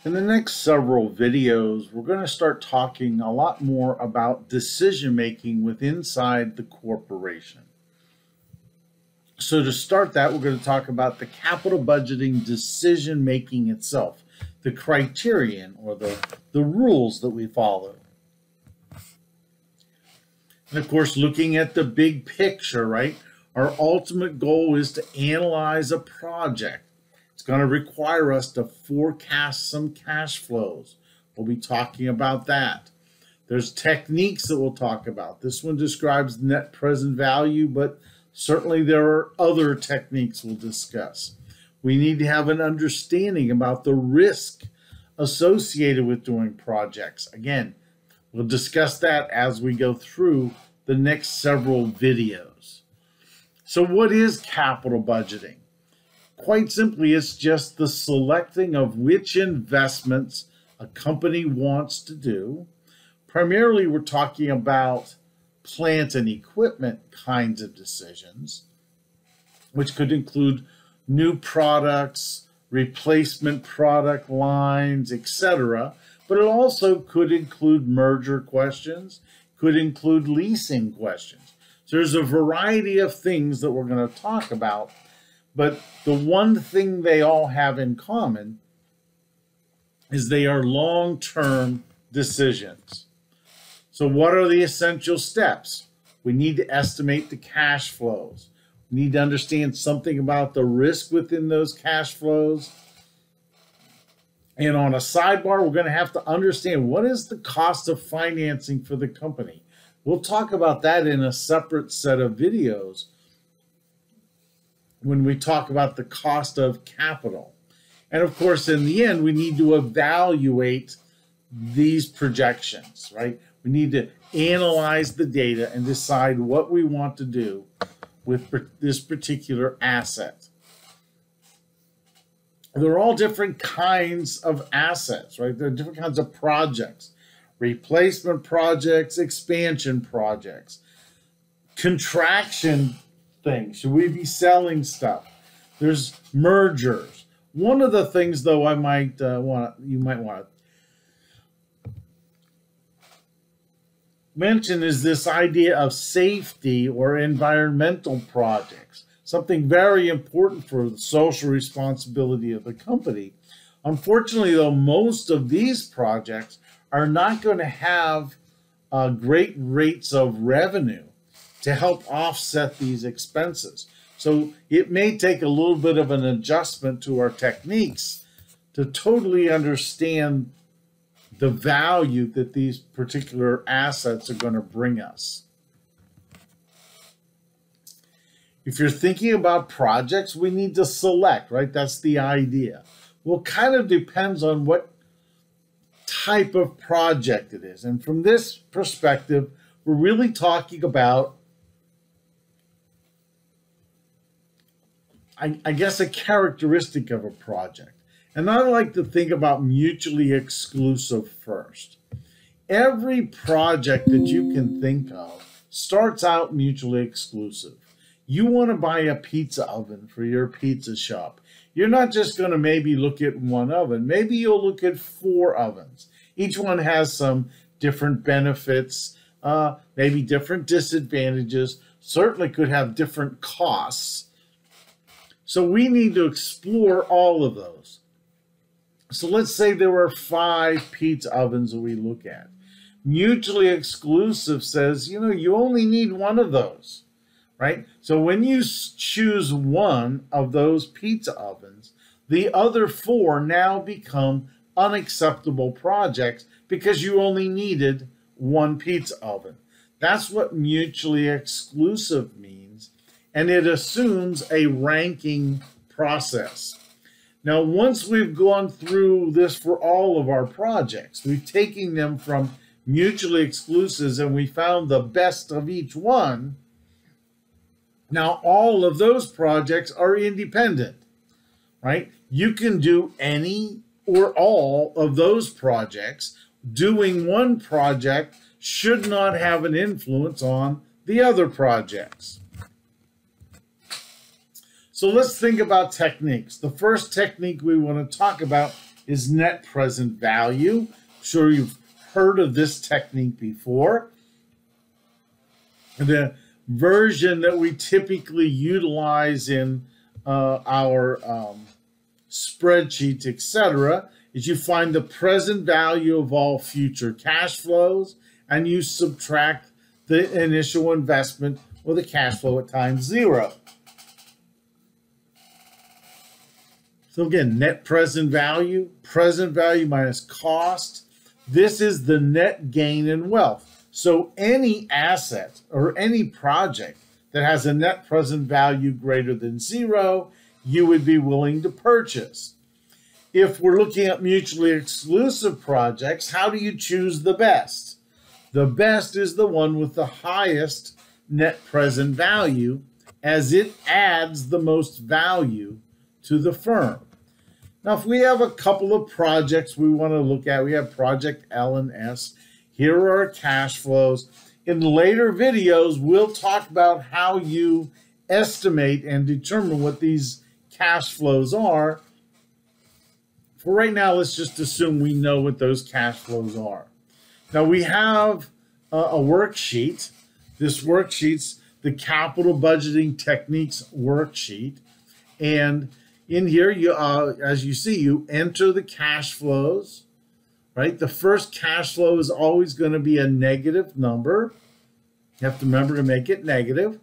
In the next several videos, we're going to start talking a lot more about decision making within inside the corporation. So to start that, we're going to talk about the capital budgeting decision making itself, the criterion or the rules that we follow. And of course, looking at the big picture, right? Our ultimate goal is to analyze a project. It's going to require us to forecast some cash flows. We'll be talking about that. There's techniques that we'll talk about. This one describes net present value, but certainly there are other techniques we'll discuss. We need to have an understanding about the risk associated with doing projects. Again, we'll discuss that as we go through the next several videos. So what is capital budgeting? Quite simply, it's just the selecting of which investments a company wants to do. Primarily, we're talking about plant and equipment kinds of decisions, which could include new products, replacement product lines, etc. But it also could include merger questions, could include leasing questions. So there's a variety of things that we're going to talk about, but the one thing they all have in common is they are long-term decisions. So what are the essential steps? We need to estimate the cash flows. We need to understand something about the risk within those cash flows. And on a sidebar, we're going to have to understand what is the cost of financing for the company. We'll talk about that in a separate set of videos when we talk about the cost of capital. And of course, in the end, we need to evaluate these projections, right? We need to analyze the data and decide what we want to do with this particular asset. They're all different kinds of assets, right? There are different kinds of projects, replacement projects, expansion projects, contraction things. Should we be selling stuff? There's mergers. One of the things, though, you might want to mention is this idea of safety or environmental projects, something very important for the social responsibility of the company. Unfortunately, though, most of these projects are not going to have great rates of revenue to help offset these expenses. So it may take a little bit of an adjustment to our techniques to totally understand the value that these particular assets are going to bring us. If you're thinking about projects, we need to select, right? That's the idea. Well, kind of depends on what type of project it is. And from this perspective, we're really talking about, I guess, a characteristic of a project. And I like to think about mutually exclusive first. Every project that you can think of starts out mutually exclusive. You want to buy a pizza oven for your pizza shop. You're not just going to maybe look at one oven. Maybe you'll look at 4 ovens. Each one has some different benefits, maybe different disadvantages, certainly could have different costs. So we need to explore all of those. So let's say there were 5 pizza ovens that we look at. Mutually exclusive says, you only need one of those, right? So when you choose one of those pizza ovens, the other 4 now become unacceptable projects because you only needed one pizza oven. That's what mutually exclusive means, and it assumes a ranking process. Now, once we've gone through this for all of our projects, we've taken them from mutually exclusives and we found the best of each one. Now, all of those projects are independent, right? You can do any or all of those projects. Doing one project should not have an influence on the other projects. So let's think about techniques. The first technique we want to talk about is net present value. I'm sure you've heard of this technique before. The version that we typically utilize in our spreadsheets, etc., is you find the present value of all future cash flows and you subtract the initial investment or the cash flow at time 0. So again, net present value minus cost. This is the net gain in wealth. So any asset or any project that has a net present value greater than 0, you would be willing to purchase. If we're looking at mutually exclusive projects, how do you choose the best? The best is the one with the highest net present value, as it adds the most value to the firm. Now, if we have a couple of projects we want to look at, we have project L and S. Here are our cash flows. In later videos, we'll talk about how you estimate and determine what these cash flows are. For right now, let's just assume we know what those cash flows are. Now, we have a worksheet. This worksheet's the Capital Budgeting Techniques worksheet. And in here, you, as you see, you enter the cash flows, right? The first cash flow is always going to be a negative number. You have to remember to make it negative.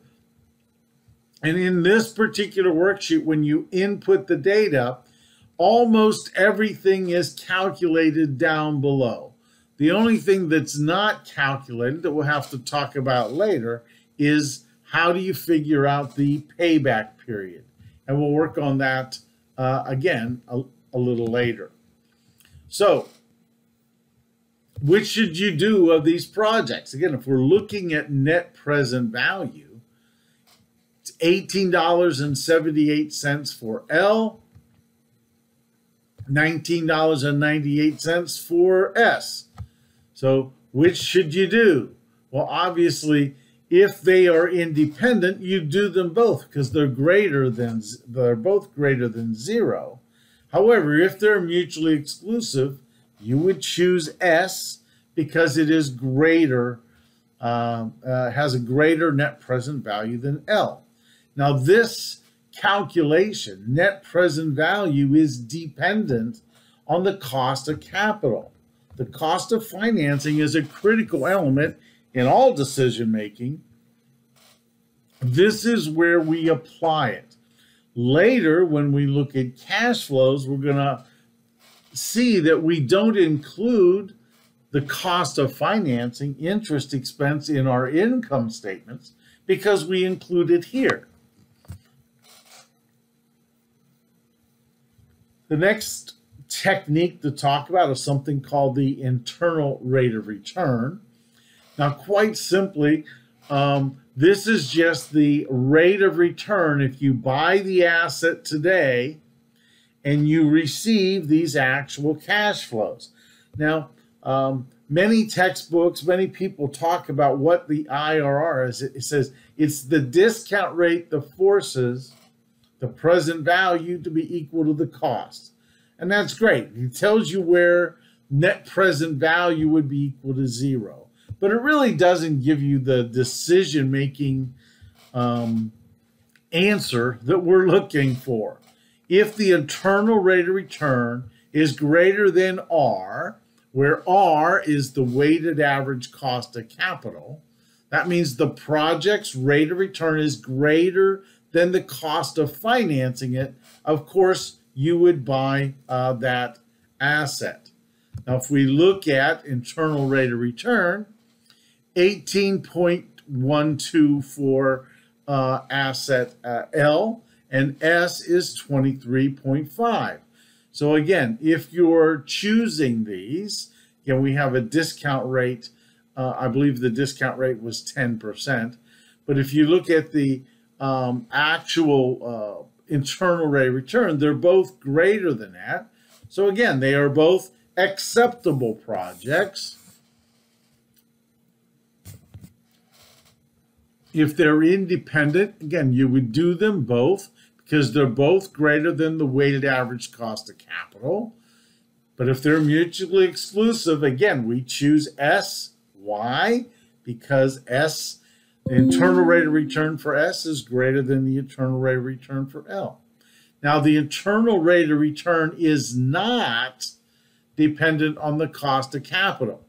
And in this particular worksheet, when you input the data, almost everything is calculated down below. The only thing that's not calculated that we'll have to talk about later is how do you figure out the payback period. And we'll work on that again a little later. So, which should you do of these projects? Again, if we're looking at net present value, it's $18.78 for L, $19.98 for S. So which should you do? Well, obviously, if they are independent, you do them both because they're both greater than 0. However, if they're mutually exclusive, you would choose S because it is greater, has a greater net present value than L. Now, this calculation, net present value, is dependent on the cost of capital. The cost of financing is a critical element in all decision making. This is where we apply it. Later, when we look at cash flows, we're going to see that we don't include the cost of financing, interest expense, in our income statements because we include it here. The next technique to talk about is something called the internal rate of return. Now, quite simply, this is just the rate of return if you buy the asset today and you receive these actual cash flows. Now, many textbooks, many people talk about what the IRR is. It says it's the discount rate that forces the present value to be equal to the cost. And that's great. It tells you where net present value would be equal to 0. But it really doesn't give you the decision-making answer that we're looking for. If the internal rate of return is greater than R, where R is the weighted average cost of capital, that means the project's rate of return is greater than the cost of financing it. Of course, you would buy that asset. Now, if we look at internal rate of return, 18.12 for asset L, and S is 23.5. So again, if you're choosing these, again, we have a discount rate. I believe the discount rate was 10%. But if you look at the actual internal rate of return, they're both greater than that. So again, they are both acceptable projects. If they're independent, again, you would do them both because they're both greater than the weighted average cost of capital. But if they're mutually exclusive, again, we choose S. Why? Because S, the internal rate of return for S is greater than the internal rate of return for L. Now, the internal rate of return is not dependent on the cost of capital,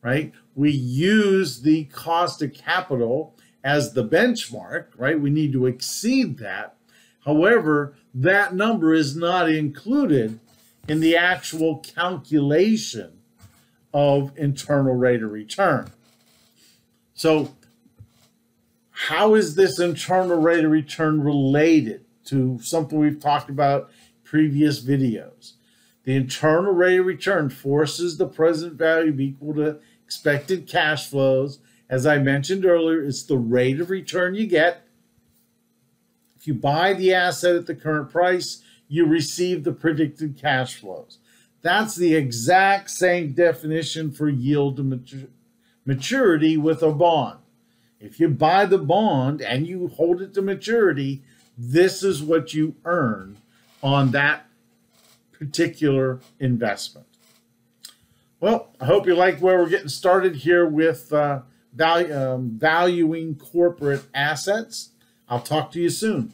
right? We use the cost of capital as the benchmark, right? We need to exceed that. However, that number is not included in the actual calculation of internal rate of return. So how is this internal rate of return related to something we've talked about in previous videos? The internal rate of return forces the present value to be equal to expected cash flows. As I mentioned earlier, it's the rate of return you get. If you buy the asset at the current price, you receive the predicted cash flows. That's the exact same definition for yield to maturity with a bond. If you buy the bond and you hold it to maturity, this is what you earn on that particular investment. Well, I hope you like where we're getting started here with valuing corporate assets. I'll talk to you soon.